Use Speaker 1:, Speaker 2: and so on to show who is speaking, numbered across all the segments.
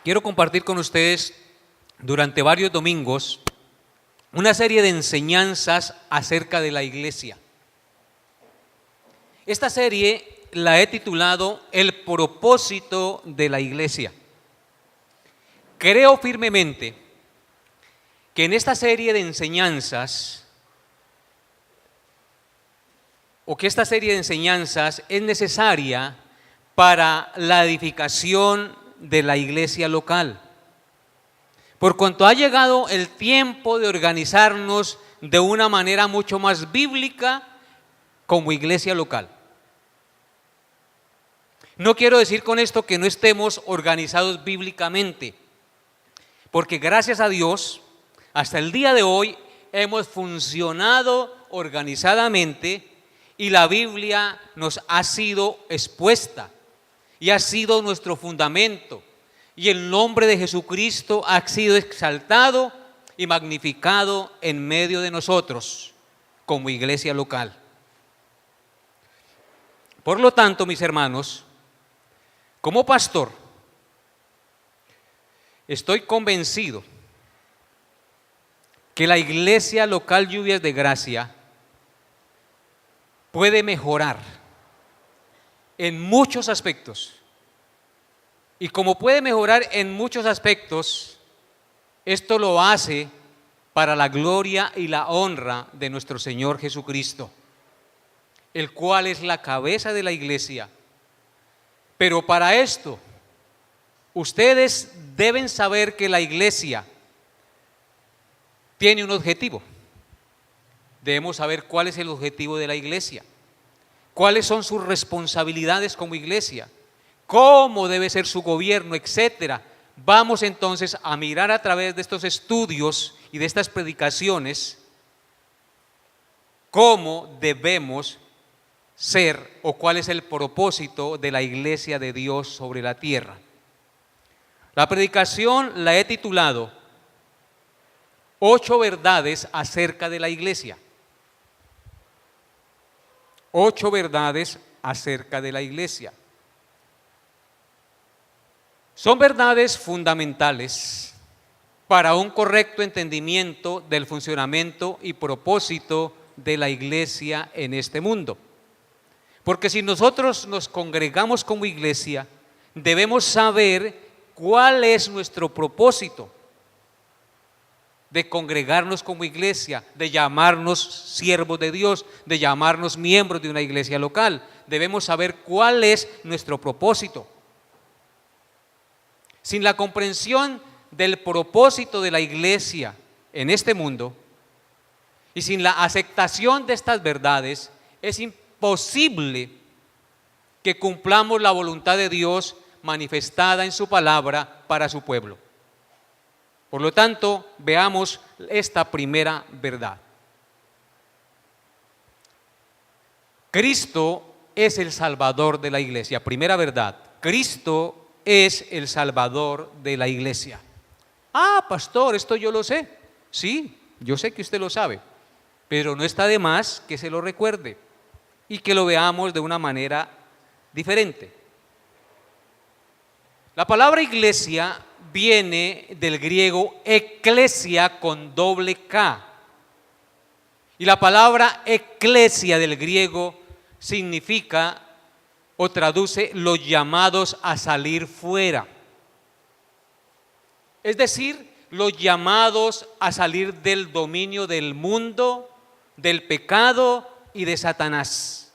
Speaker 1: quiero compartir con ustedes durante varios domingos una serie de enseñanzas acerca de la iglesia. Esta serie la he titulado El propósito de la iglesia. Creo firmemente que en esta serie de enseñanzas, es necesaria para la edificación de la iglesia local. Por cuanto ha llegado el tiempo de organizarnos de una manera mucho más bíblica como iglesia local. No quiero decir con esto que no estemos organizados bíblicamente, porque gracias a Dios, hasta el día de hoy hemos funcionado organizadamente y la Biblia nos ha sido expuesta y ha sido nuestro fundamento. Y el nombre de Jesucristo ha sido exaltado y magnificado en medio de nosotros como iglesia local. Por lo tanto, mis hermanos, como pastor, estoy convencido que la iglesia local Lluvias de Gracia puede mejorar en muchos aspectos. Y como puede mejorar en muchos aspectos, esto lo hace para la gloria y la honra de nuestro Señor Jesucristo, el cual es la cabeza de la iglesia. Pero para esto, ustedes deben saber que la iglesia tiene un objetivo. Debemos saber cuál es el objetivo de la iglesia, cuáles son sus responsabilidades como iglesia, cómo debe ser su gobierno, etcétera. Vamos entonces a mirar a través de estos estudios y de estas predicaciones cómo debemos ser o cuál es el propósito de la iglesia de Dios sobre la tierra. La predicación la he titulado 8 verdades acerca de la iglesia. 8 verdades acerca de la iglesia. Son verdades fundamentales para un correcto entendimiento del funcionamiento y propósito de la iglesia en este mundo. Porque si nosotros nos congregamos como iglesia, debemos saber cuál es nuestro propósito de congregarnos como iglesia, de llamarnos siervos de Dios, de llamarnos miembros de una iglesia local. Debemos saber cuál es nuestro propósito. Sin la comprensión del propósito de la iglesia en este mundo y sin la aceptación de estas verdades, es imposible que cumplamos la voluntad de Dios manifestada en su palabra para su pueblo. Por lo tanto, veamos esta primera verdad. Cristo es el Salvador de la iglesia. Primera verdad, Cristo es el Salvador de la iglesia. Ah, pastor, esto yo lo sé. Sí, yo sé que usted lo sabe, pero no está de más que se lo recuerde y que lo veamos de una manera diferente. La palabra iglesia viene del griego eclesia con doble K. Y la palabra eclesia del griego significa o traduce los llamados a salir fuera. Es decir, los llamados a salir del dominio del mundo, del pecado y de Satanás.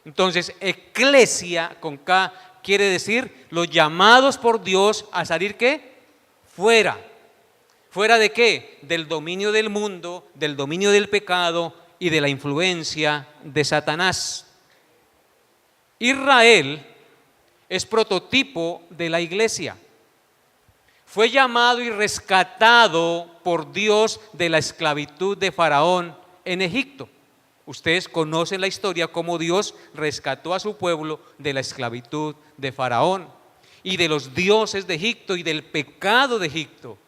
Speaker 1: Entonces, eclesia con K quiere decir los llamados por Dios a salir ¿qué? Fuera. ¿Fuera de qué? Del dominio del mundo, del dominio del pecado y de la influencia de Satanás. Israel es prototipo de la iglesia. Fue llamado y rescatado por Dios de la esclavitud de Faraón en Egipto. Ustedes conocen la historia cómo Dios rescató a su pueblo de la esclavitud de Faraón y de los dioses de Egipto y del pecado de Egipto.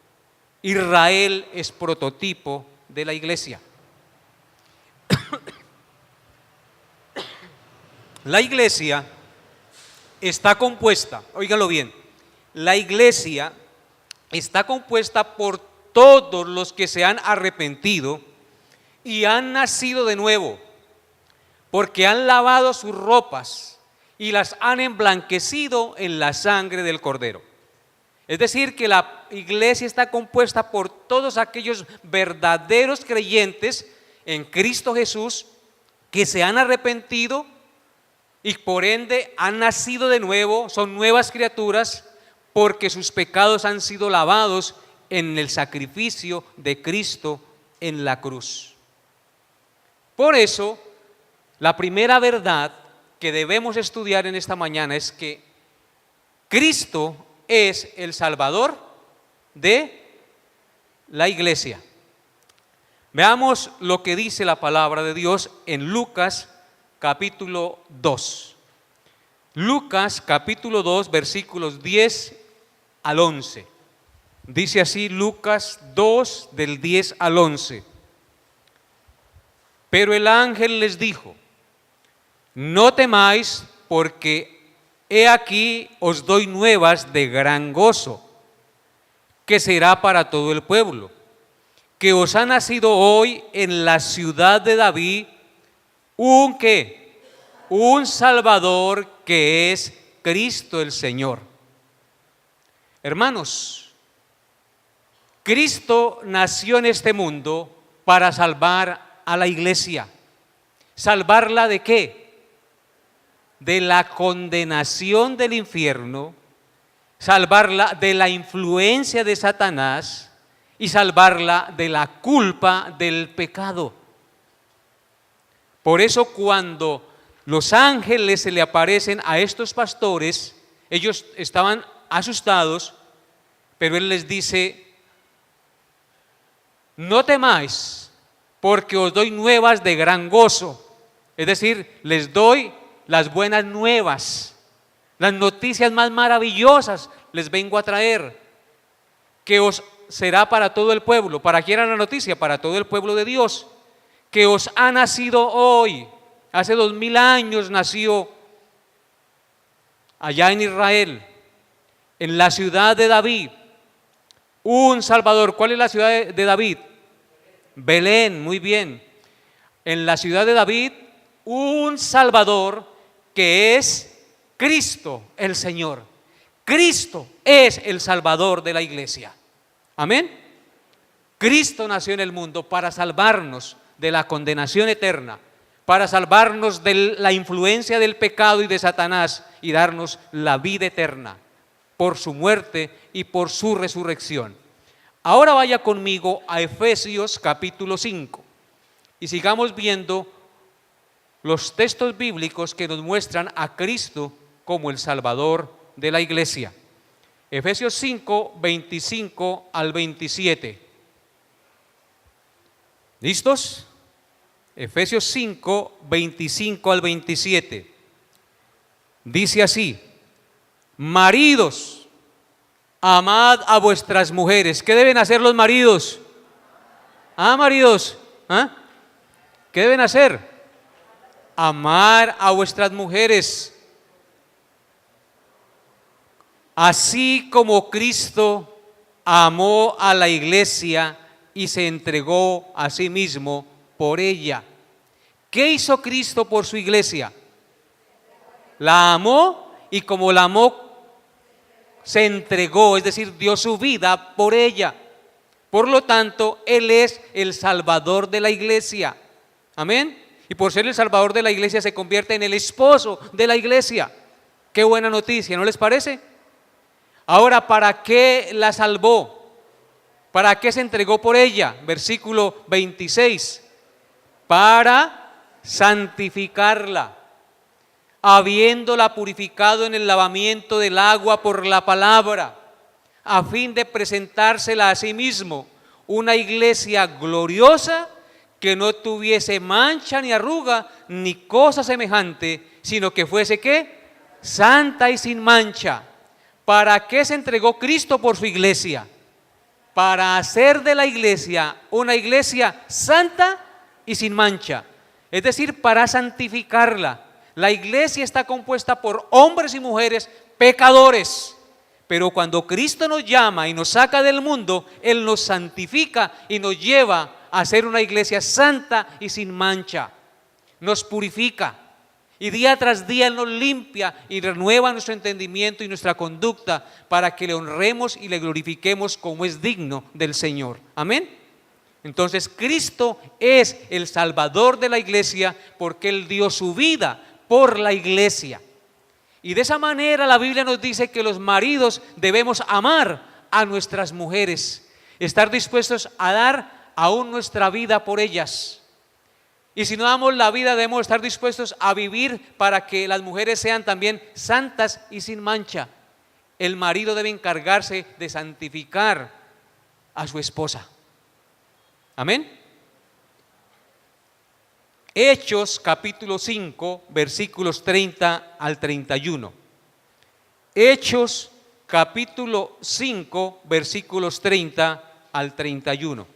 Speaker 1: Israel es prototipo de la iglesia. La iglesia está compuesta, óigalo bien, la iglesia está compuesta por todos los que se han arrepentido y han nacido de nuevo, porque han lavado sus ropas y las han emblanquecido en la sangre del Cordero. Es decir, que la iglesia está compuesta por todos aquellos verdaderos creyentes en Cristo Jesús que se han arrepentido y por ende han nacido de nuevo, son nuevas criaturas, porque sus pecados han sido lavados en el sacrificio de Cristo en la cruz. Por eso, la primera verdad que debemos estudiar en esta mañana es que Cristo es el Salvador de la iglesia. Veamos lo que dice la palabra de Dios en Lucas capítulo 2. Lucas capítulo 2, versículos 10 al 11. Dice así Lucas 2 del 10 al 11. Pero el ángel les dijo: no temáis, porque he aquí os doy nuevas de gran gozo, que será para todo el pueblo, que os ha nacido hoy en la ciudad de David un ¿qué? Un Salvador, que es Cristo el Señor. Hermanos, Cristo nació en este mundo para salvar a la iglesia. ¿Salvarla de qué? De la condenación del infierno, salvarla de la influencia de Satanás y salvarla de la culpa del pecado. Por eso cuando los ángeles se le aparecen a estos pastores, ellos estaban asustados, pero él les dice: no temáis, porque os doy nuevas de gran gozo. Es decir, les doy las buenas nuevas, las noticias más maravillosas les vengo a traer, que os será para todo el pueblo. ¿Para quién era la noticia? Para todo el pueblo de Dios, que os ha nacido hoy. Hace 2000 años nació allá en Israel, en la ciudad de David, un Salvador. ¿Cuál es la ciudad de David? Belén, muy bien. En la ciudad de David, un Salvador, que es Cristo el Señor. Cristo es el Salvador de la iglesia. Amén. Cristo nació en el mundo para salvarnos de la condenación eterna, para salvarnos de la influencia del pecado y de Satanás y darnos la vida eterna por su muerte y por su resurrección. Ahora vaya conmigo a Efesios capítulo 5 y sigamos viendo los textos bíblicos que nos muestran a Cristo como el Salvador de la iglesia. Efesios 5, 25 al 27. ¿Listos? Efesios 5, 25 al 27. Dice así: maridos, amad a vuestras mujeres. ¿Qué deben hacer los maridos? Maridos, ¿qué deben hacer? Amar a vuestras mujeres, así como Cristo amó a la iglesia y se entregó a sí mismo por ella. ¿Qué hizo Cristo por su iglesia? La amó, y como la amó, se entregó, es decir, dio su vida por ella. Por lo tanto, Él es el Salvador de la iglesia. Amén. Y por ser el Salvador de la iglesia se convierte en el esposo de la iglesia. Qué buena noticia, ¿no les parece? Ahora, ¿para qué la salvó? ¿Para qué se entregó por ella? Versículo 26. Para santificarla, habiéndola purificado en el lavamiento del agua por la palabra, a fin de presentársela a sí mismo una iglesia gloriosa, que no tuviese mancha ni arruga ni cosa semejante, sino que fuese ¿qué? Santa y sin mancha. ¿Para qué se entregó Cristo por su iglesia? Para hacer de la iglesia una iglesia santa y sin mancha, es decir, para santificarla. La iglesia está compuesta por hombres y mujeres pecadores, Pero cuando Cristo nos llama y nos saca del mundo, Él nos santifica y nos lleva a ser una iglesia santa y sin mancha. Nos purifica y día tras día Él nos limpia y renueva nuestro entendimiento y nuestra conducta para que le honremos y le glorifiquemos como es digno del Señor. Amén. Entonces Cristo es el Salvador de la iglesia porque Él dio su vida por la iglesia. Y de esa manera la Biblia nos dice que los maridos debemos amar a nuestras mujeres, estar dispuestos a dar aún nuestra vida por ellas. Y si no damos la vida, debemos estar dispuestos a vivir para que las mujeres sean también santas y sin mancha. El marido debe encargarse de santificar a su esposa. Amén. Hechos capítulo 5, versículos 30 al 31. Hechos capítulo 5, versículos 30 al 31.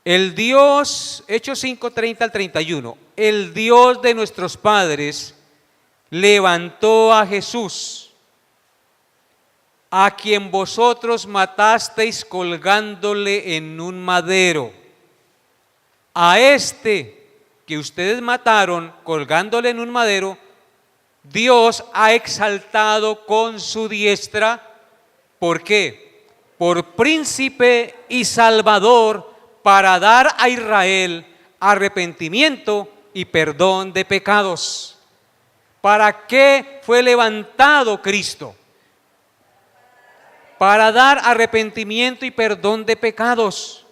Speaker 1: El Dios, Hechos 5, 30 al 31, el Dios de nuestros padres levantó a Jesús, a quien vosotros matasteis colgándole en un madero. A este que ustedes mataron colgándole en un madero, Dios ha exaltado con su diestra. ¿Por qué? Por príncipe y salvador, para dar a Israel arrepentimiento y perdón de pecados. ¿Para qué fue levantado Cristo? Para dar arrepentimiento y perdón de pecados.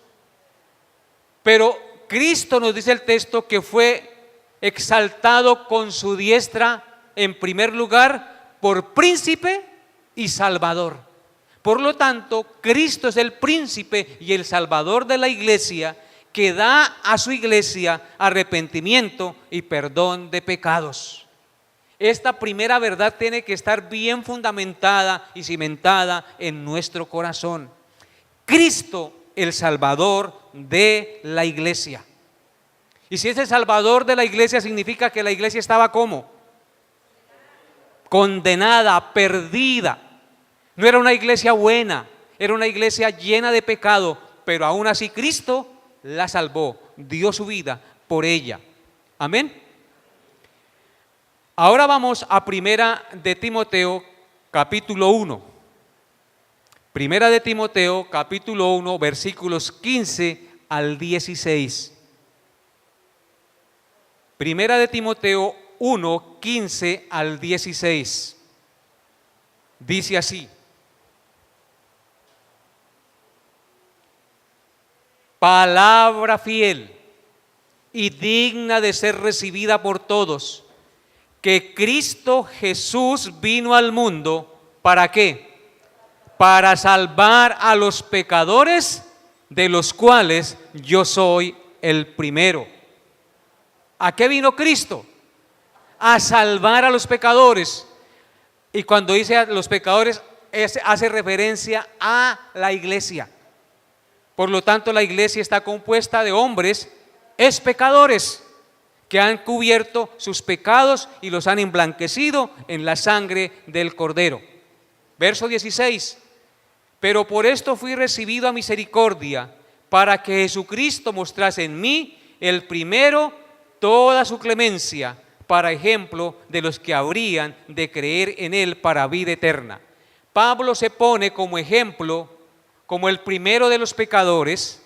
Speaker 1: Pero Cristo, nos dice el texto, que fue exaltado con su diestra en primer lugar por príncipe y salvador. Por lo tanto, Cristo es el príncipe y el salvador de la iglesia, que da a su iglesia arrepentimiento y perdón de pecados. Esta primera verdad tiene que estar bien fundamentada y cimentada en nuestro corazón. Cristo, el Salvador de la iglesia. Y si es el Salvador de la iglesia, significa que la iglesia estaba ¿cómo? Condenada, perdida. No era una iglesia buena, era una iglesia llena de pecado, pero aún así Cristo la salvó, dio su vida por ella. Amén. Ahora vamos a Primera de Timoteo, capítulo 1. Primera de Timoteo, capítulo 1, versículos 15 al 16. Primera de Timoteo 1, 15 al 16. Dice así: palabra fiel y digna de ser recibida por todos, que Cristo Jesús vino al mundo, ¿para qué? Para salvar a los pecadores, de los cuales yo soy el primero. ¿A qué vino Cristo? A salvar a los pecadores. Y cuando dice a los pecadores, hace referencia a la iglesia. Por lo tanto, la iglesia está compuesta de hombres pecadores que han cubierto sus pecados y los han emblanquecido en la sangre del Cordero. Verso 16: pero por esto fui recibido a misericordia, para que Jesucristo mostrase en mí el primero toda su clemencia, para ejemplo de los que habrían de creer en Él para vida eterna. Pablo se pone como ejemplo, como el primero de los pecadores,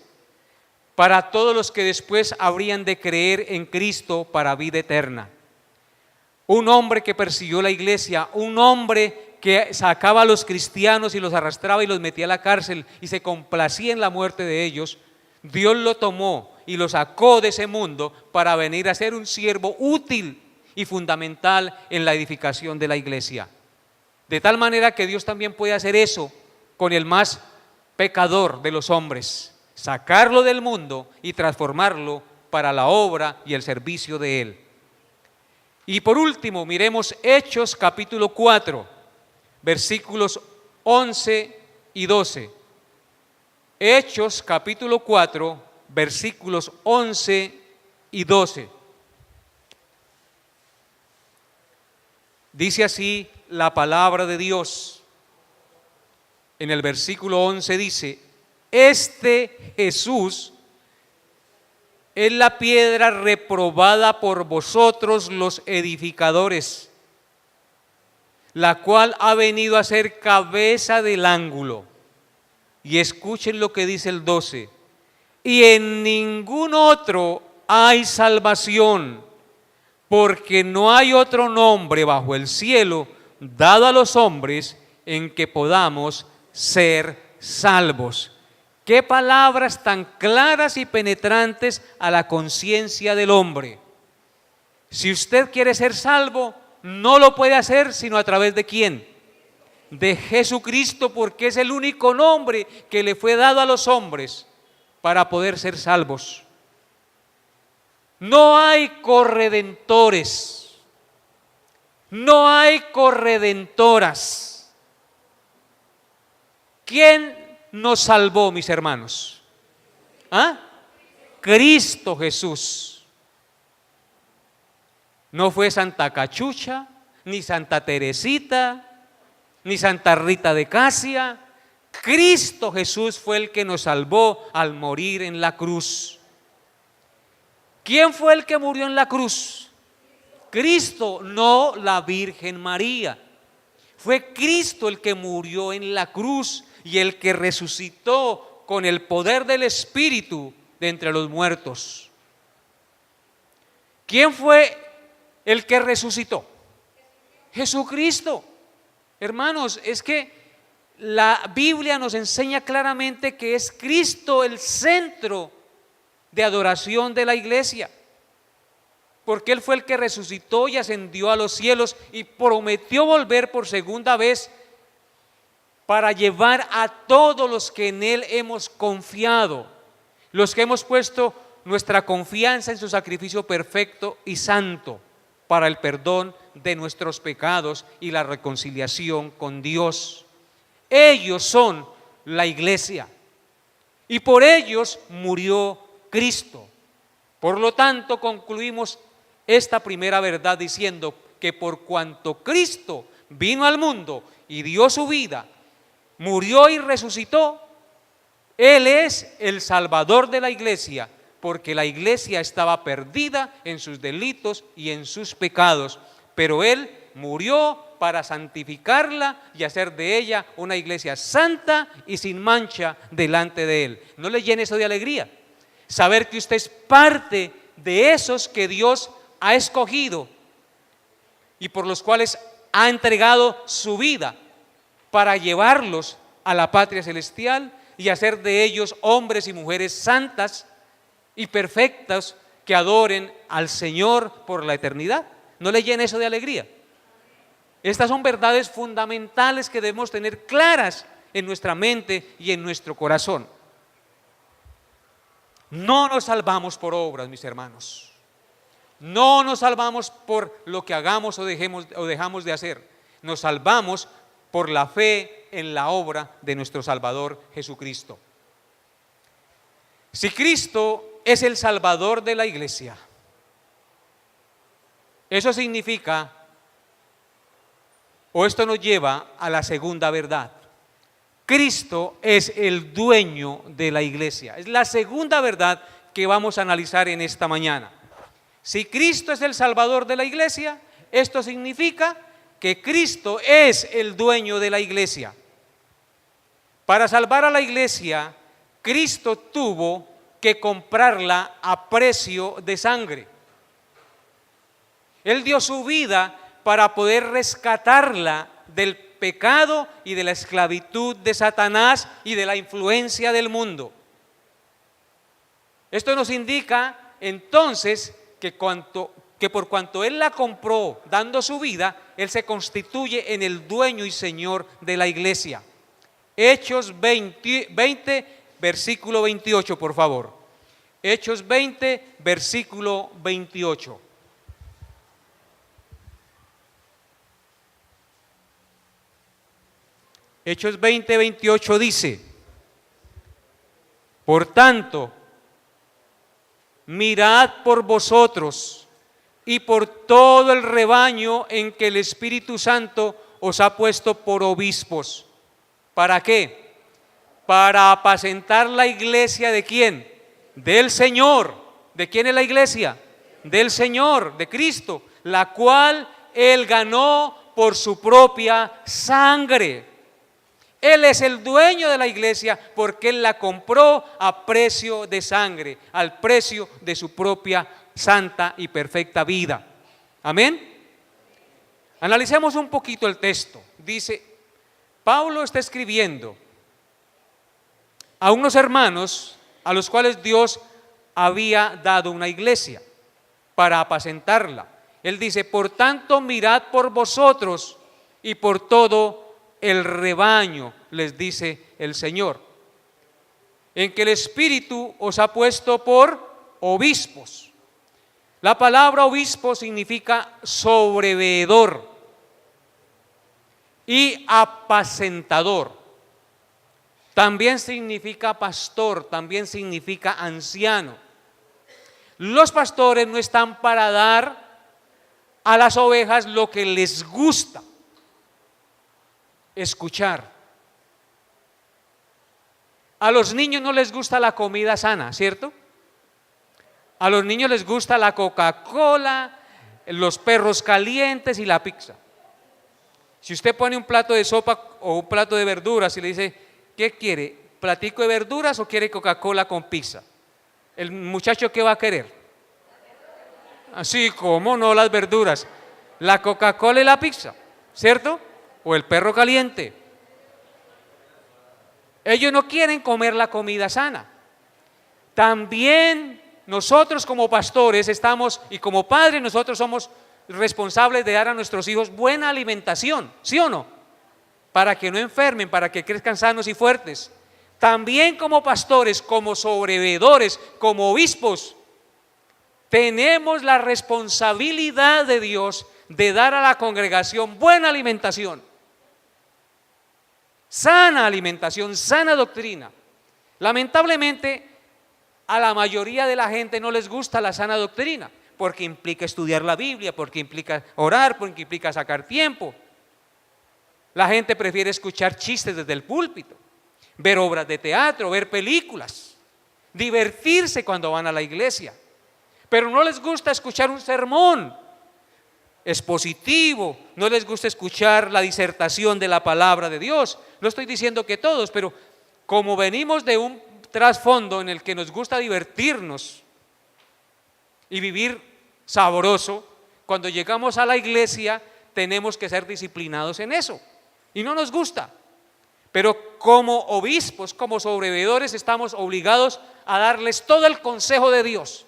Speaker 1: para todos los que después habrían de creer en Cristo para vida eterna. Un hombre que persiguió la iglesia, un hombre que sacaba a los cristianos y los arrastraba y los metía a la cárcel y se complacía en la muerte de ellos, Dios lo tomó y lo sacó de ese mundo para venir a ser un siervo útil y fundamental en la edificación de la iglesia. De tal manera que Dios también puede hacer eso con el más pecador de los hombres, sacarlo del mundo y transformarlo para la obra y el servicio de Él. Y por último, miremos Hechos capítulo 4, versículos 11 y 12. Hechos capítulo 4, versículos 11 y 12. Dice así la palabra de Dios: en el versículo 11 dice: este Jesús es la piedra reprobada por vosotros los edificadores, la cual ha venido a ser cabeza del ángulo. Y escuchen lo que dice el 12: y en ningún otro hay salvación, porque no hay otro nombre bajo el cielo dado a los hombres en que podamos ser salvos. Qué palabras tan claras y penetrantes a la conciencia del hombre. Si usted quiere ser salvo, no lo puede hacer sino a través de ¿quién? De Jesucristo, porque es el único nombre que le fue dado a los hombres para poder ser salvos. No hay corredentores, no hay corredentoras. ¿Quién nos salvó, mis hermanos? ¿Ah? Cristo Jesús. No fue Santa Cachucha, ni Santa Teresita, ni Santa Rita de Casia. Cristo Jesús fue el que nos salvó al morir en la cruz. ¿Quién fue el que murió en la cruz? Cristo, no la Virgen María. Fue Cristo el que murió en la cruz y el que resucitó con el poder del Espíritu de entre los muertos. ¿Quién fue el que resucitó? Jesucristo. Hermanos, es que la Biblia nos enseña claramente que es Cristo el centro de adoración de la iglesia, porque Él fue el que resucitó y ascendió a los cielos y prometió volver por segunda vez para llevar a todos los que en Él hemos confiado, los que hemos puesto nuestra confianza en su sacrificio perfecto y santo para el perdón de nuestros pecados y la reconciliación con Dios. Ellos son la iglesia y por ellos murió Cristo. Por lo tanto, concluimos esta primera verdad diciendo que por cuanto Cristo vino al mundo y dio su vida, murió y resucitó, Él es el Salvador de la iglesia, porque la iglesia estaba perdida en sus delitos y en sus pecados, pero Él murió para santificarla y hacer de ella una iglesia santa y sin mancha delante de Él. ¿No le llena eso de alegría? Saber que usted es parte de esos que Dios ha escogido y por los cuales ha entregado su vida para llevarlos a la patria celestial y hacer de ellos hombres y mujeres santas y perfectas que adoren al Señor por la eternidad. ¿No le llena eso de alegría? Estas son verdades fundamentales que debemos tener claras en nuestra mente y en nuestro corazón. No nos salvamos por obras, mis hermanos. No nos salvamos por lo que hagamos o dejamos de hacer. Nos salvamos por la fe en la obra de nuestro Salvador Jesucristo. Si Cristo es el Salvador de la iglesia, eso significa, o esto nos lleva a la segunda verdad: Cristo es el dueño de la iglesia. Es la segunda verdad que vamos a analizar en esta mañana. Si Cristo es el Salvador de la iglesia, esto significa que Cristo es el dueño de la iglesia. Para salvar a la iglesia, Cristo tuvo que comprarla a precio de sangre. Él dio su vida para poder rescatarla del pecado y de la esclavitud de Satanás y de la influencia del mundo. Esto nos indica entonces que por cuanto Él la compró dando su vida, Él se constituye en el dueño y Señor de la iglesia. Hechos 20, versículo 28, por favor. Hechos 20, versículo 28. Hechos 20, 28 dice: por tanto, mirad por vosotros y por todo el rebaño en que el Espíritu Santo os ha puesto por obispos, ¿Para qué? Para apacentar la iglesia ¿de quién? Del Señor. ¿De quién es la iglesia? Del Señor, de Cristo, la cual Él ganó por su propia sangre. Él es el dueño de la iglesia porque Él la compró a precio de sangre, al precio de su propia santa y perfecta vida. Amén. Analicemos un poquito el texto. Dice, Pablo está escribiendo a unos hermanos a los cuales Dios había dado una iglesia para apacentarla. Él dice, por tanto mirad por vosotros y por todo el rebaño, les dice el Señor, en que el Espíritu os ha puesto por obispos. La palabra obispo significa sobreveedor y apacentador. También significa pastor, también significa anciano. Los pastores no están para dar a las ovejas lo que les gusta escuchar. A los niños no les gusta la comida sana, ¿cierto? A los niños les gusta la Coca-Cola, los perros calientes y la pizza. Si usted pone un plato de sopa o un plato de verduras y le dice, ¿qué quiere? ¿Platico de verduras o quiere Coca-Cola con pizza? ¿El muchacho qué va a querer? Así como no, las verduras, la Coca-Cola y la pizza, ¿cierto? O el perro caliente. Ellos no quieren comer la comida sana. También nosotros como pastores estamos, y como padres nosotros somos responsables de dar a nuestros hijos buena alimentación, ¿sí o no? Para que no enfermen, para que crezcan sanos y fuertes. También como pastores, como sobreveedores, como obispos, tenemos la responsabilidad de Dios de dar a la congregación buena alimentación, sana alimentación, sana doctrina. Lamentablemente, a la mayoría de la gente no les gusta la sana doctrina, porque implica estudiar la Biblia, porque implica orar, porque implica sacar tiempo. La gente prefiere escuchar chistes desde el púlpito, ver obras de teatro, ver películas, divertirse cuando van a la iglesia, pero no les gusta escuchar un sermón expositivo, no les gusta escuchar la disertación de la palabra de Dios. No estoy diciendo que todos, pero como venimos de un trasfondo en el que nos gusta divertirnos y vivir sabroso, cuando llegamos a la iglesia tenemos que ser disciplinados en eso y no nos gusta. Pero como obispos, como sobreveedores, estamos obligados a darles todo el consejo de Dios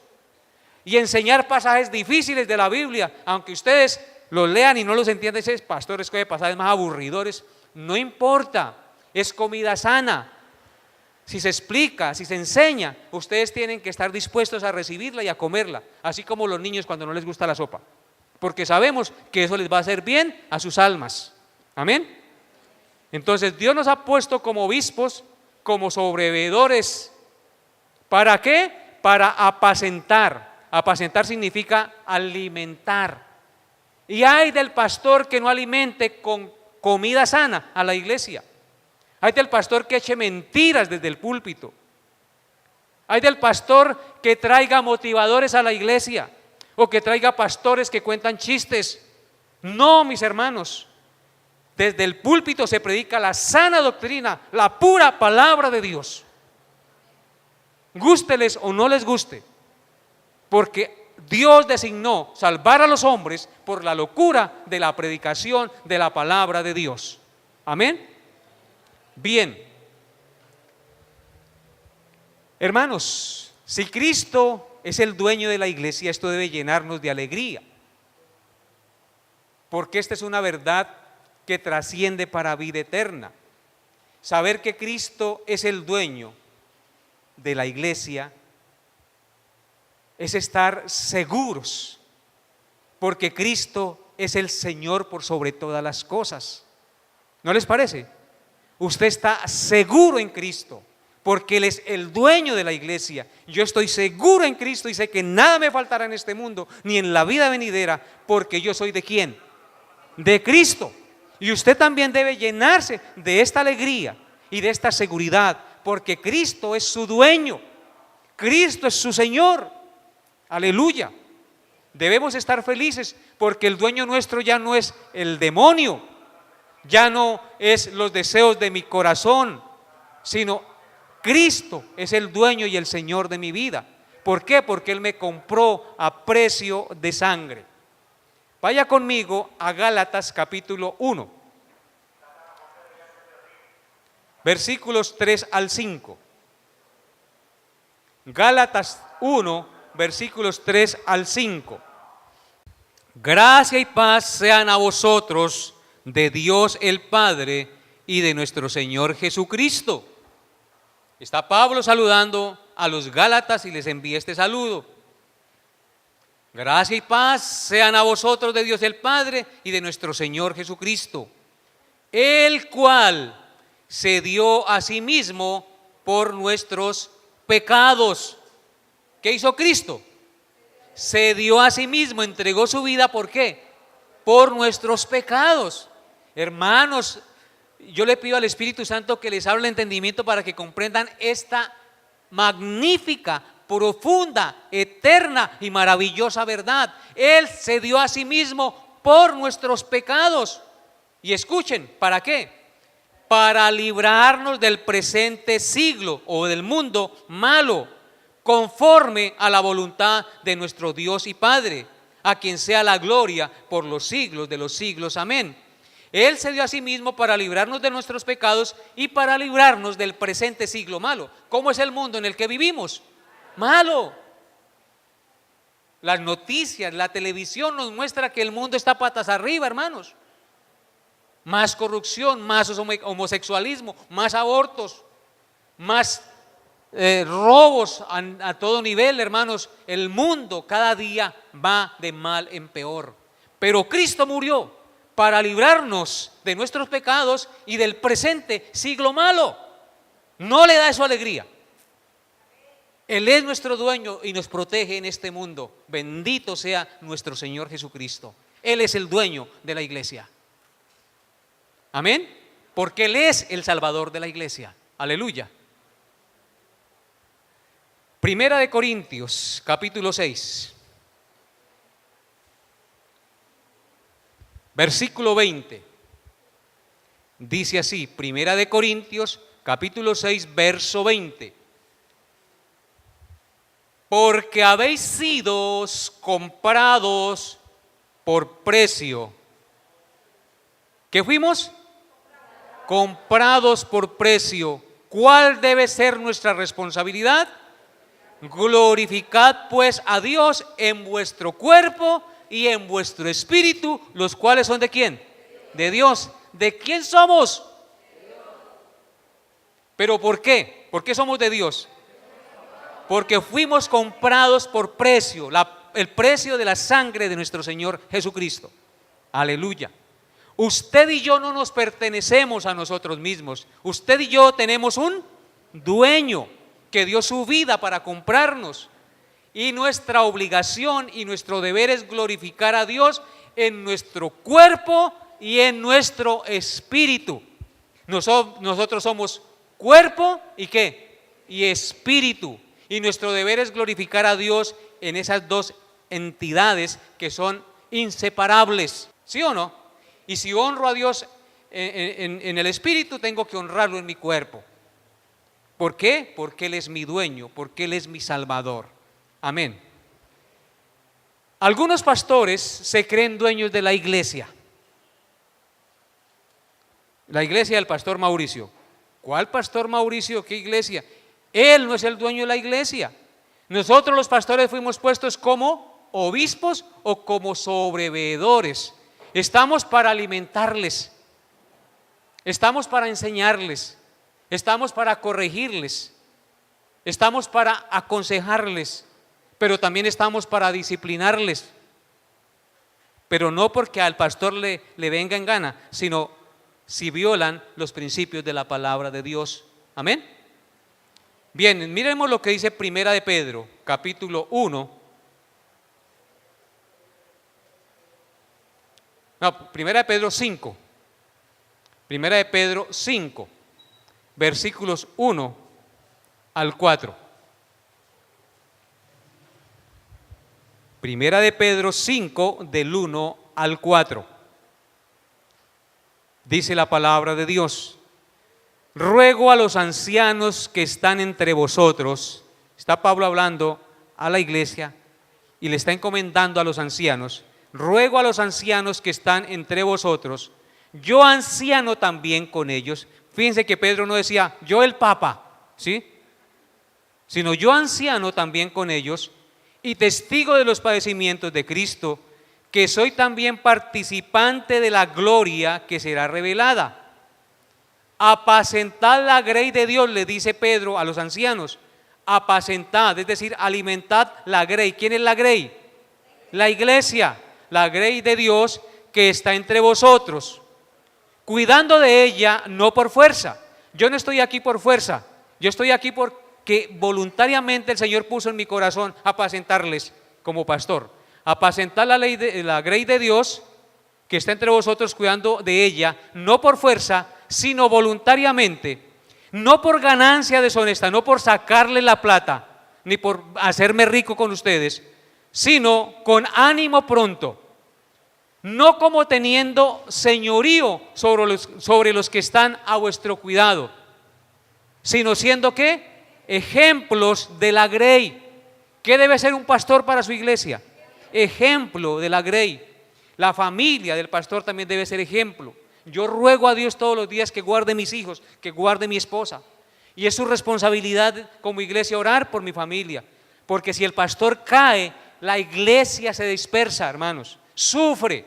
Speaker 1: y enseñar pasajes difíciles de la Biblia, aunque ustedes los lean y no los entiendan. Dicen, pastor, es que hay pasajes más aburridores. No importa, es comida sana. Si se explica, si se enseña, ustedes tienen que estar dispuestos a recibirla y a comerla, así como los niños cuando no les gusta la sopa, porque sabemos que eso les va a hacer bien a sus almas. Amén. Entonces Dios nos ha puesto como obispos, como sobreveedores. ¿Para qué? Para apacentar. Apacentar significa alimentar. Y hay del pastor que no alimente con comida sana a la iglesia. Hay del pastor que eche mentiras desde el púlpito. Hay del pastor que traiga motivadores a la iglesia o que traiga pastores que cuentan chistes. No, mis hermanos. Desde el púlpito se predica la sana doctrina, la pura palabra de Dios. Gústeles o no les guste, porque Dios designó salvar a los hombres por la locura de la predicación de la palabra de Dios. Amén. Bien, hermanos, si Cristo es el dueño de la iglesia, esto debe llenarnos de alegría, porque esta es una verdad que trasciende para vida eterna. Saber que Cristo es el dueño de la iglesia es estar seguros, porque Cristo es el Señor por sobre todas las cosas. ¿No les parece? Usted está seguro en Cristo, porque Él es el dueño de la iglesia. Yo estoy seguro en Cristo y sé que nada me faltará en este mundo, ni en la vida venidera, porque yo soy ¿de quién? De Cristo. Y usted también debe llenarse de esta alegría y de esta seguridad, porque Cristo es su dueño, Cristo es su Señor. Aleluya. Debemos estar felices porque el dueño nuestro ya no es el demonio, ya no es los deseos de mi corazón, sino Cristo es el dueño y el Señor de mi vida. ¿Por qué? Porque Él me compró a precio de sangre. Vaya conmigo a Gálatas capítulo 1, versículos 3 al 5. Gálatas 1, versículos 3 al 5. Gracia y paz sean a vosotros de Dios el Padre y de nuestro Señor Jesucristo. Está Pablo saludando a los Gálatas y les envía este saludo. Gracia y paz sean a vosotros de Dios el Padre y de nuestro Señor Jesucristo, el cual se dio a sí mismo por nuestros pecados. ¿Qué hizo Cristo? Se dio a sí mismo, entregó su vida. ¿Por qué? Por nuestros pecados. Hermanos, yo le pido al Espíritu Santo que les hable el entendimiento para que comprendan esta magnífica, profunda, eterna y maravillosa verdad. Él se dio a sí mismo por nuestros pecados. Y escuchen, ¿para qué? Para librarnos del presente siglo o del mundo malo, conforme a la voluntad de nuestro Dios y Padre, a quien sea la gloria por los siglos de los siglos. Amén. Él se dio a sí mismo para librarnos de nuestros pecados y para librarnos del presente siglo malo. ¿Cómo es el mundo en el que vivimos? Malo. Las noticias, la televisión nos muestra que el mundo está patas arriba, hermanos. Más corrupción, más homosexualismo, más abortos, más robos a todo nivel, hermanos. El mundo cada día va de mal en peor. Pero Cristo murió para librarnos de nuestros pecados y del presente siglo malo. ¿No le da eso alegría? Él es nuestro dueño y nos protege en este mundo. Bendito sea nuestro Señor Jesucristo. Él es el dueño de la iglesia. Amén. Porque Él es el Salvador de la iglesia. Aleluya. Primera de Corintios, capítulo 6, versículo 20. Dice así, Primera de Corintios, capítulo 6, verso 20. Porque habéis sido comprados por precio. ¿Qué fuimos? Comprados por precio. ¿Cuál debe ser nuestra responsabilidad? Glorificad pues a Dios en vuestro cuerpo y en vuestro espíritu, los cuales son ¿de quién? De Dios. ¿De quién somos? ¿Pero por qué? ¿Por qué somos de Dios? Porque fuimos comprados por precio, el precio de la sangre de nuestro Señor Jesucristo. Aleluya. Usted y yo no nos pertenecemos a nosotros mismos. Usted y yo tenemos un dueño que dio su vida para comprarnos, y nuestra obligación y nuestro deber es glorificar a Dios en nuestro cuerpo y en nuestro espíritu. Nosotros somos cuerpo y ¿qué? Y espíritu, y nuestro deber es glorificar a Dios en esas dos entidades que son inseparables, ¿sí o no? Y si honro a Dios en el espíritu, tengo que honrarlo en mi cuerpo. ¿Por qué? Porque Él es mi dueño, porque Él es mi Salvador. Amén. Algunos pastores se creen dueños de la iglesia. La iglesia del pastor Mauricio. ¿Cuál pastor Mauricio? ¿Qué iglesia? Él no es el dueño de la iglesia. Nosotros los pastores fuimos puestos como obispos o como sobreveedores. Estamos para alimentarles. Estamos para enseñarles. Estamos para corregirles, estamos para aconsejarles, pero también estamos para disciplinarles. Pero no porque al pastor le venga en gana, sino si violan los principios de la palabra de Dios. Amén. Bien, miremos lo que dice Primera de Pedro, capítulo 1. No, Primera de Pedro 5. Primera de Pedro 5, versículos 1 al 4. Primera de Pedro 5, del 1 al 4. Dice la palabra de Dios: ruego a los ancianos que están entre vosotros. Está Pablo hablando a la iglesia y le está encomendando a los ancianos. Ruego a los ancianos que están entre vosotros, yo anciano también con ellos. Fíjense que Pedro no decía yo el Papa, ¿sí? Sino yo anciano también con ellos y testigo de los padecimientos de Cristo, que soy también participante de la gloria que será revelada. Apacentad la grey de Dios, le dice Pedro a los ancianos. Apacentad, es decir, alimentad la grey. ¿Quién es la grey? La iglesia, la grey de Dios que está entre vosotros, cuidando de ella no por fuerza. Yo no estoy aquí por fuerza, yo estoy aquí porque voluntariamente el Señor puso en mi corazón apacentarles como pastor. Apacentar la grey de Dios que está entre vosotros, cuidando de ella no por fuerza, sino voluntariamente, no por ganancia deshonesta, no por sacarle la plata, ni por hacerme rico con ustedes, sino con ánimo pronto, no como teniendo señorío sobre los que están a vuestro cuidado, sino siendo ¿qué? Ejemplos de la grey. ¿Qué debe ser un pastor para su iglesia? Ejemplo de la grey. La familia del pastor también debe ser ejemplo. Yo ruego a Dios todos los días que guarde mis hijos, que guarde mi esposa. Y es su responsabilidad como iglesia orar por mi familia. Porque si el pastor cae, la iglesia se dispersa, hermanos. Sufre.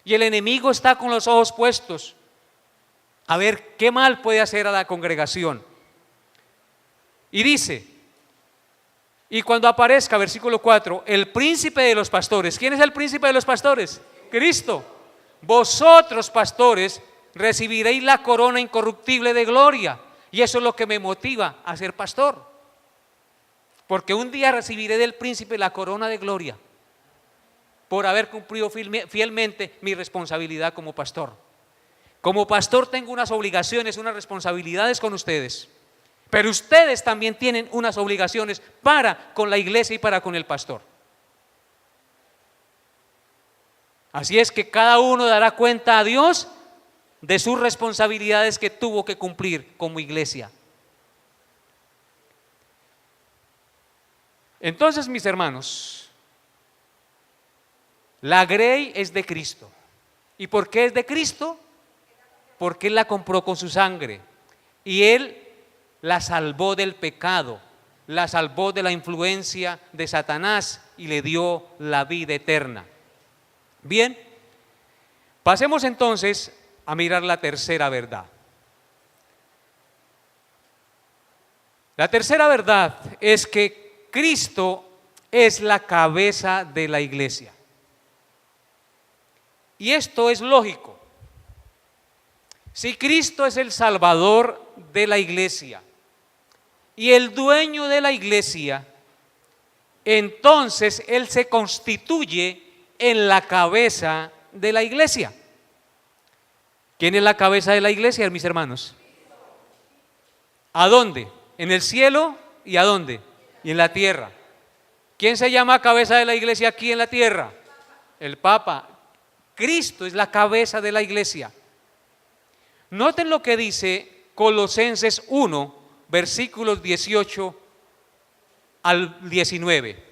Speaker 1: Y el enemigo está con los ojos puestos a ver qué mal puede hacer a la congregación. Y dice, y cuando aparezca, versículo 4, el príncipe de los pastores. ¿Quién es el príncipe de los pastores? Cristo. Vosotros, pastores, recibiréis la corona incorruptible de gloria. Y eso es lo que me motiva a ser pastor. Porque un día recibiré del príncipe la corona de gloria por haber cumplido fielmente mi responsabilidad como pastor. Como pastor tengo unas obligaciones, unas responsabilidades con ustedes. Pero ustedes también tienen unas obligaciones para con la iglesia y para con el pastor. Así es que cada uno dará cuenta a Dios de sus responsabilidades que tuvo que cumplir como iglesia. Entonces, mis hermanos, la grey es de Cristo. ¿Y por qué es de Cristo? Porque Él la compró con su sangre y Él la salvó del pecado, la salvó de la influencia de Satanás y le dio la vida eterna. Bien, pasemos entonces a mirar la tercera verdad. La tercera verdad es que Cristo es la cabeza de la iglesia. Y esto es lógico. Si Cristo es el Salvador de la iglesia y el dueño de la iglesia, entonces Él se constituye en la cabeza de la iglesia. ¿Quién es la cabeza de la iglesia, mis hermanos? ¿A dónde? ¿En el cielo y a dónde? Y en la tierra. ¿Quién se llama cabeza de la iglesia aquí en la tierra? El Papa. Cristo es la cabeza de la iglesia. Noten lo que dice Colosenses 1, versículos 18 al 19.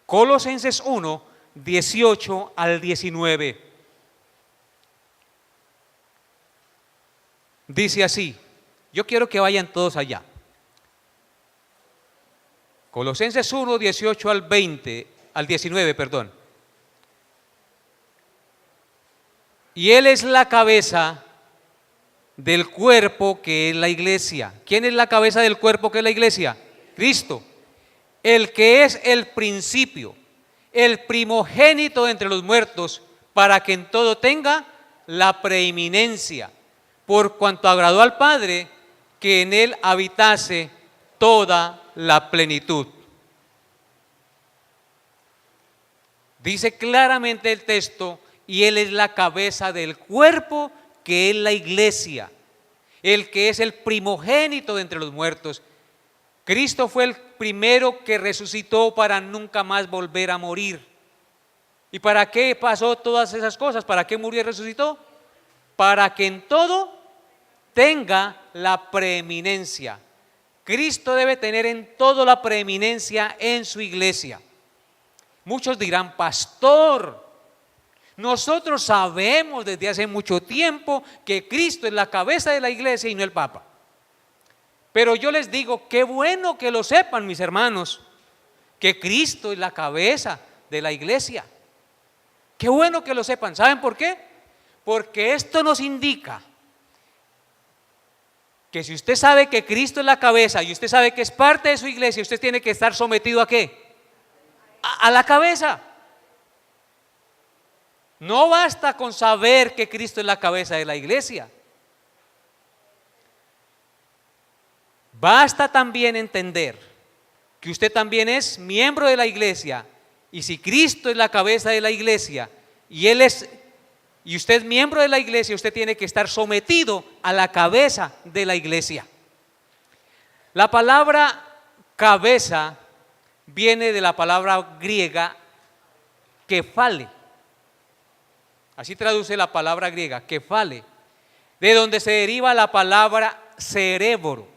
Speaker 1: Colosenses 1, 18 al 19. Dice así, yo quiero que vayan todos allá. Colosenses 1, 18 al 19, perdón. Y Él es la cabeza del cuerpo que es la iglesia. ¿Quién es la cabeza del cuerpo que es la iglesia? Cristo. El que es el principio, el primogénito entre los muertos, para que en todo tenga la preeminencia, por cuanto agradó al Padre que en Él habitase toda la plenitud. Dice claramente el texto, y Él es la cabeza del cuerpo que es la iglesia, el que es el primogénito de entre los muertos. Cristo fue el primero que resucitó para nunca más volver a morir. ¿Y para qué pasó todas esas cosas? ¿Para qué murió y resucitó? Para que en todo tenga la preeminencia. Cristo debe tener en todo la preeminencia en su iglesia. Muchos dirán, pastor, nosotros sabemos desde hace mucho tiempo que Cristo es la cabeza de la iglesia y no el Papa. Pero yo les digo, qué bueno que lo sepan, mis hermanos, que Cristo es la cabeza de la iglesia. Qué bueno que lo sepan. ¿Saben por qué? Porque esto nos indica que si usted sabe que Cristo es la cabeza y usted sabe que es parte de su iglesia, usted tiene que estar sometido ¿a qué? A la cabeza. No basta con saber que Cristo es la cabeza de la iglesia. Basta también entender que usted también es miembro de la iglesia, y si Cristo es la cabeza de la iglesia y usted es miembro de la iglesia, usted tiene que estar sometido a la cabeza de la iglesia. La palabra cabeza viene de la palabra griega kefale. Así traduce la palabra griega, kefale, de donde se deriva la palabra cerebro.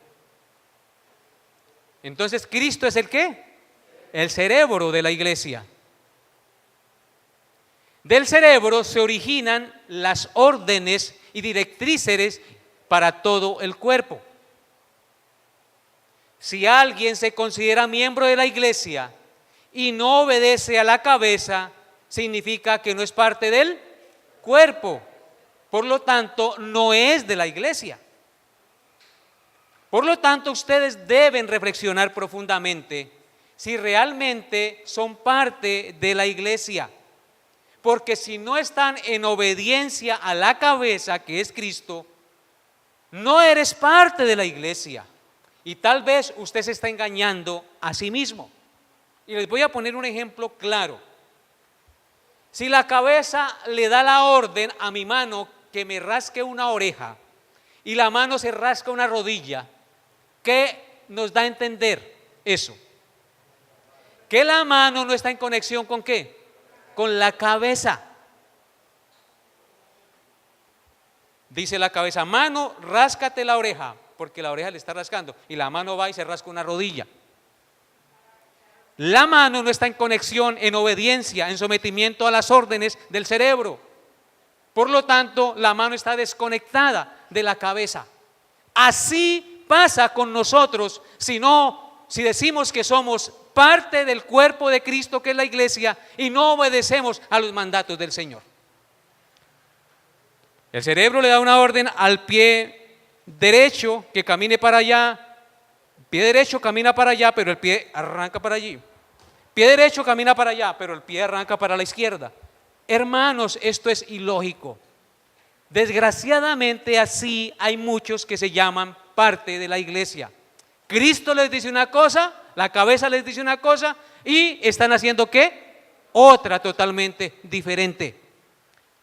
Speaker 1: Entonces, ¿Cristo es el qué? El cerebro de la iglesia. Del cerebro se originan las órdenes y directrices para todo el cuerpo. Si alguien se considera miembro de la iglesia y no obedece a la cabeza, significa que no es parte del cuerpo. Por lo tanto, no es de la iglesia. Por lo tanto, ustedes deben reflexionar profundamente si realmente son parte de la iglesia. Porque si no están en obediencia a la cabeza, que es Cristo, no eres parte de la iglesia. Y tal vez usted se está engañando a sí mismo. Y les voy a poner un ejemplo claro. Si la cabeza le da la orden a mi mano que me rasque una oreja y la mano se rasca una rodilla, ¿qué nos da a entender eso? Que la mano no está en conexión ¿con qué? Con la cabeza. Dice la cabeza, mano, ráscate la oreja, porque la oreja le está rascando, y la mano va y se rasca una rodilla. La mano no está en conexión, en obediencia, en sometimiento a las órdenes del cerebro. Por lo tanto, la mano está desconectada de la cabeza. Así pasa con nosotros si decimos que somos parte del cuerpo de Cristo, que es la iglesia, y no obedecemos a los mandatos del Señor. El cerebro le da una orden al pie derecho que camine para allá. El pie derecho camina para allá, pero el pie arranca para allí. Pie derecho camina para allá, pero el pie arranca para la izquierda. Hermanos, esto es ilógico. Desgraciadamente así hay muchos que se llaman parte de la iglesia. Cristo les dice una cosa, la cabeza les dice una cosa, y están haciendo ¿qué? Otra totalmente diferente.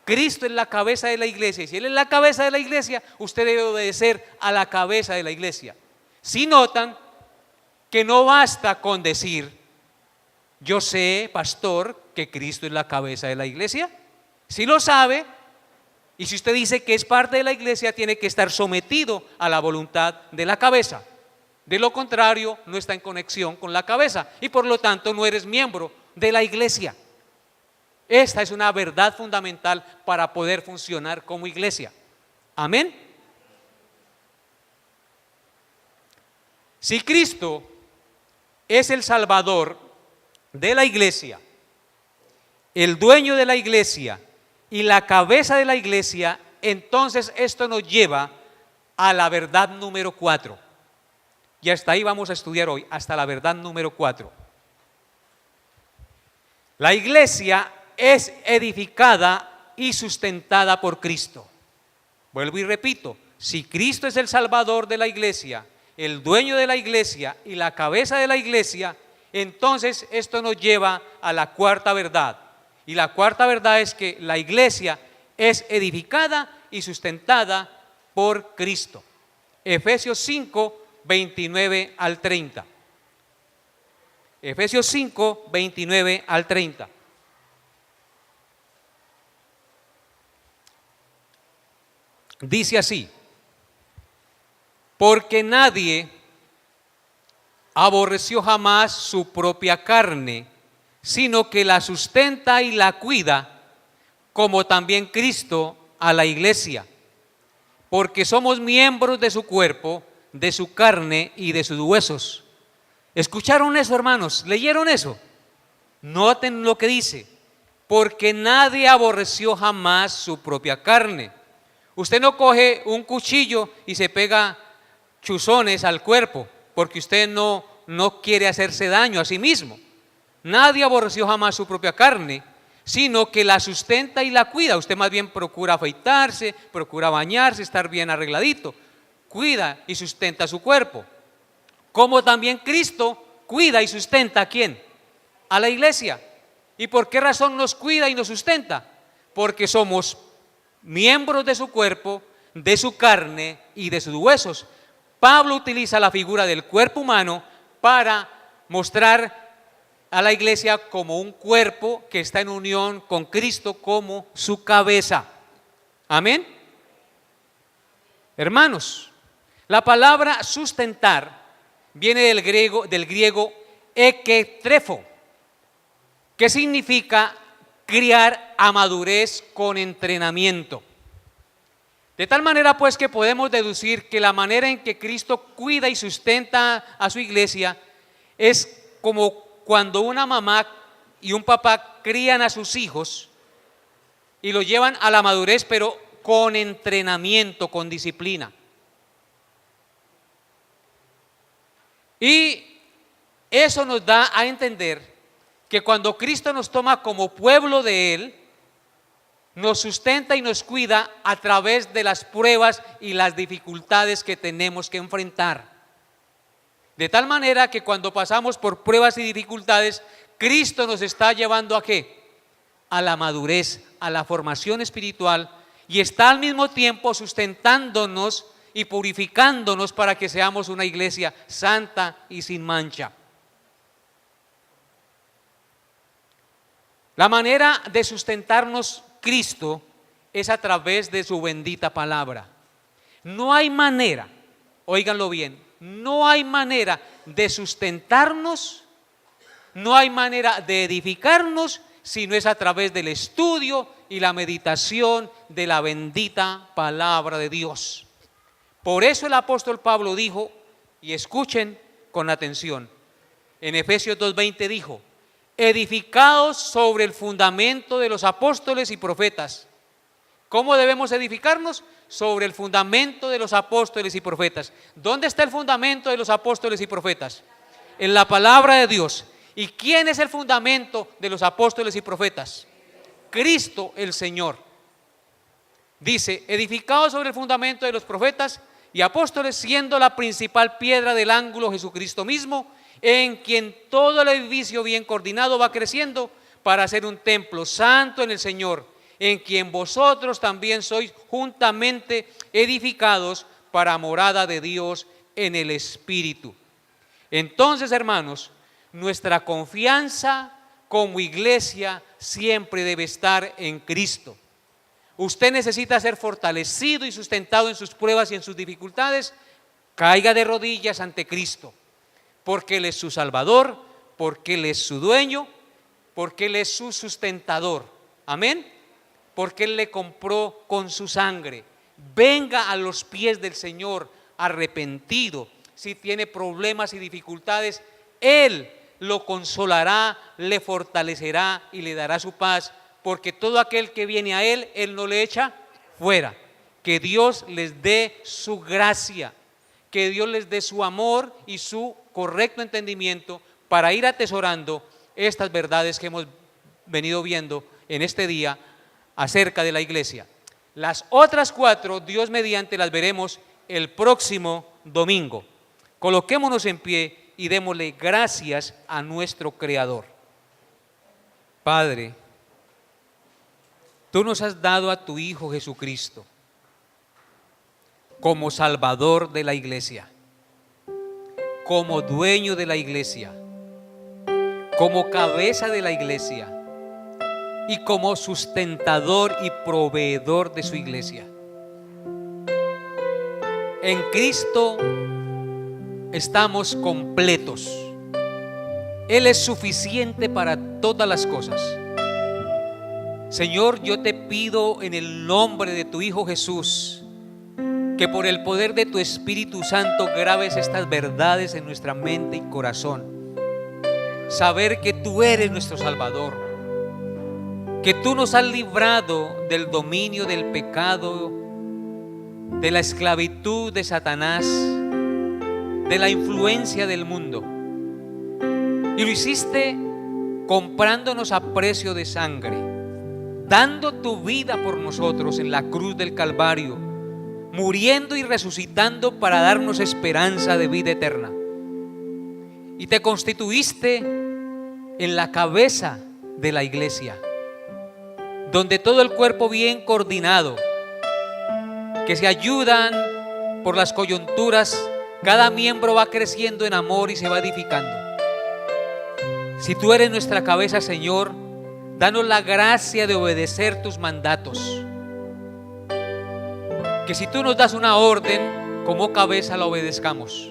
Speaker 1: Cristo es la cabeza de la iglesia, y si Él es la cabeza de la iglesia, usted debe obedecer a la cabeza de la iglesia. Si notan que no basta con decir, yo sé, pastor, que Cristo es la cabeza de la iglesia. Si lo sabe, y si usted dice que es parte de la iglesia, tiene que estar sometido a la voluntad de la cabeza. De lo contrario, no está en conexión con la cabeza y por lo tanto no eres miembro de la iglesia. Esta es una verdad fundamental para poder funcionar como iglesia. Amén. Si Cristo es el Salvador de la iglesia, el dueño de la iglesia y la cabeza de la iglesia, entonces esto nos lleva a la verdad número 4. Y hasta ahí vamos a estudiar hoy, hasta la verdad número 4. La iglesia es edificada y sustentada por Cristo. Vuelvo y repito, si Cristo es el Salvador de la iglesia, el dueño de la iglesia y la cabeza de la iglesia, entonces esto nos lleva a la cuarta verdad. Y la cuarta verdad es que la iglesia es edificada y sustentada por Cristo. Efesios 5, 29 al 30. Efesios 5, 29 al 30. Dice así: porque nadie aborreció jamás su propia carne, sino que la sustenta y la cuida, como también Cristo a la iglesia, porque somos miembros de su cuerpo, de su carne y de sus huesos. ¿Escucharon eso, hermanos? ¿Leyeron eso? Noten lo que dice: porque nadie aborreció jamás su propia carne. Usted no coge un cuchillo y se pega chuzones al cuerpo porque usted no quiere hacerse daño a sí mismo. Nadie aborreció jamás su propia carne, sino que la sustenta y la cuida. Usted más bien procura afeitarse, procura bañarse, estar bien arregladito. Cuida y sustenta su cuerpo. Como también Cristo cuida y sustenta ¿a quién? A la iglesia. ¿Y por qué razón nos cuida y nos sustenta? Porque somos miembros de su cuerpo, de su carne y de sus huesos. Pablo utiliza la figura del cuerpo humano para mostrar a la iglesia como un cuerpo que está en unión con Cristo como su cabeza. Amén. Hermanos, la palabra sustentar viene del griego eketrefo, que significa criar a madurez con entrenamiento. De tal manera pues que podemos deducir que la manera en que Cristo cuida y sustenta a su iglesia es como cuando una mamá y un papá crían a sus hijos y lo llevan a la madurez, pero con entrenamiento, con disciplina. Y eso nos da a entender que cuando Cristo nos toma como pueblo de Él, nos sustenta y nos cuida a través de las pruebas y las dificultades que tenemos que enfrentar. De tal manera que cuando pasamos por pruebas y dificultades, Cristo nos está llevando ¿a qué? A la madurez, a la formación espiritual, y está al mismo tiempo sustentándonos y purificándonos para que seamos una iglesia santa y sin mancha. La manera de sustentarnos Cristo es a través de su bendita palabra. No hay manera, óiganlo bien, no hay manera de sustentarnos, no hay manera de edificarnos, si no es a través del estudio y la meditación de la bendita palabra de Dios. Por eso el apóstol Pablo dijo, y escuchen con atención, en Efesios 2:20 dijo: edificados sobre el fundamento de los apóstoles y profetas. ¿Cómo debemos edificarnos? Sobre el fundamento de los apóstoles y profetas. ¿Dónde está el fundamento de los apóstoles y profetas? En la palabra de Dios. ¿Y quién es el fundamento de los apóstoles y profetas? Cristo el Señor. Dice, edificados sobre el fundamento de los profetas y apóstoles, siendo la principal piedra del ángulo Jesucristo mismo, en quien todo el edificio bien coordinado va creciendo para ser un templo santo en el Señor, en quien vosotros también sois juntamente edificados para morada de Dios en el Espíritu. Entonces, hermanos, nuestra confianza como iglesia siempre debe estar en Cristo. Usted necesita ser fortalecido y sustentado en sus pruebas y en sus dificultades. Caiga de rodillas ante Cristo, porque Él es su Salvador, porque Él es su dueño, porque Él es su sustentador. Amén. Porque Él le compró con su sangre. Venga a los pies del Señor arrepentido. Si tiene problemas y dificultades, Él lo consolará, le fortalecerá y le dará su paz, porque todo aquel que viene a Él, Él no le echa fuera. Que Dios les dé su gracia, que Dios les dé su amor y su correcto entendimiento para ir atesorando estas verdades que hemos venido viendo en este día acerca de la iglesia. Las otras 4, Dios mediante, las veremos el próximo domingo. Coloquémonos en pie y démosle gracias a nuestro Creador. Padre, tú nos has dado a tu Hijo Jesucristo, como Salvador de la iglesia, como dueño de la iglesia, como cabeza de la iglesia y como sustentador y proveedor de su iglesia. En Cristo estamos completos. Él es suficiente para todas las cosas. Señor, yo te pido en el nombre de tu Hijo Jesús, que por el poder de tu Espíritu Santo grabes estas verdades en nuestra mente y corazón. Saber que tú eres nuestro Salvador, que tú nos has librado del dominio del pecado, de la esclavitud de Satanás, de la influencia del mundo. Y lo hiciste comprándonos a precio de sangre, dando tu vida por nosotros en la cruz del Calvario, muriendo y resucitando para darnos esperanza de vida eterna. Y te constituiste en la cabeza de la iglesia, donde todo el cuerpo bien coordinado, que se ayudan por las coyunturas, cada miembro va creciendo en amor y se va edificando. Si tú eres nuestra cabeza, Señor, danos la gracia de obedecer tus mandatos. Que si tú nos das una orden, como cabeza la obedezcamos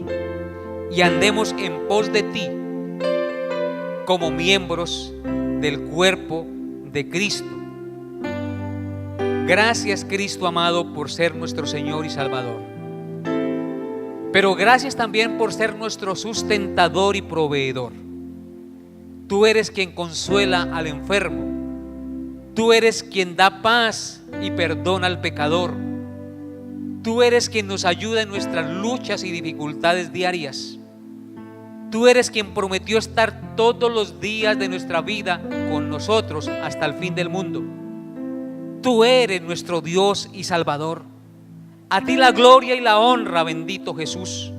Speaker 1: y andemos en pos de ti como miembros del cuerpo de Cristo. Gracias, Cristo amado, por ser nuestro Señor y Salvador. Pero gracias también por ser nuestro sustentador y proveedor. Tú eres quien consuela al enfermo. Tú eres quien da paz y perdona al pecador. Tú eres quien nos ayuda en nuestras luchas y dificultades diarias. Tú eres quien prometió estar todos los días de nuestra vida con nosotros hasta el fin del mundo. Tú eres nuestro Dios y Salvador. A ti la gloria y la honra, bendito Jesús.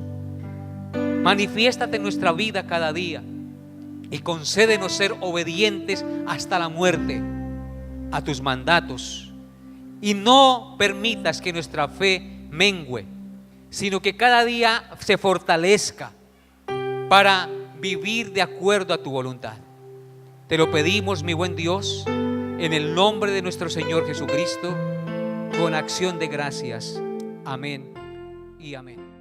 Speaker 1: Manifiéstate en nuestra vida cada día y concédenos ser obedientes hasta la muerte a tus mandatos. Y no permitas que nuestra fe mengüe, sino que cada día se fortalezca para vivir de acuerdo a tu voluntad. Te lo pedimos, mi buen Dios, en el nombre de nuestro Señor Jesucristo, con acción de gracias. Amén y amén.